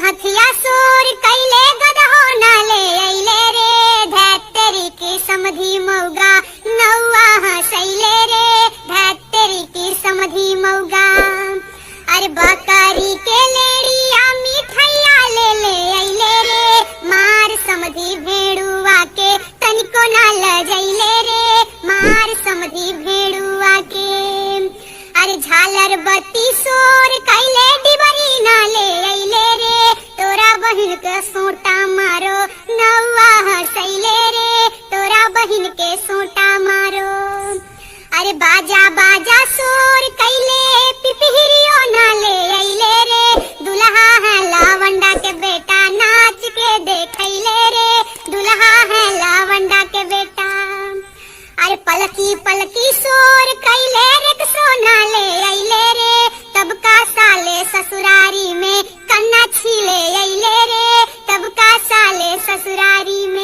हथिया सोर कैले गदहो नाले अइले रे धैतरी की समधी मौगा नौआ हंसैले रे धैतरी की समधी मौगा। अरे बकरी के लेड़िया मिठाइया ले ले अइले रे मार समधी भेड़ुआ के तनिको ना लजैले रे मार समधी भेड़ुआ के। अरे झालर बत्ती सोर कैले डिबरी ना ले अइले रे तोरा बहिन के सोटा मारो नौआ हंसैले रे तोरा बहिन के सोटा मारो। अरे बाजा बाजा सोर कैले पिपहिरियो ना ले अइले रे दुल्हा है लावंडा के बेटा नाच के देखैले रे दुल्हा है लावंडा के बेटा। अरे पलकी पलकी सोर कैले रिक्शो ना ले अइले रे तब का साले ससुरारी में कन्ना छीले अइले रे तब का साले ससुरारी में।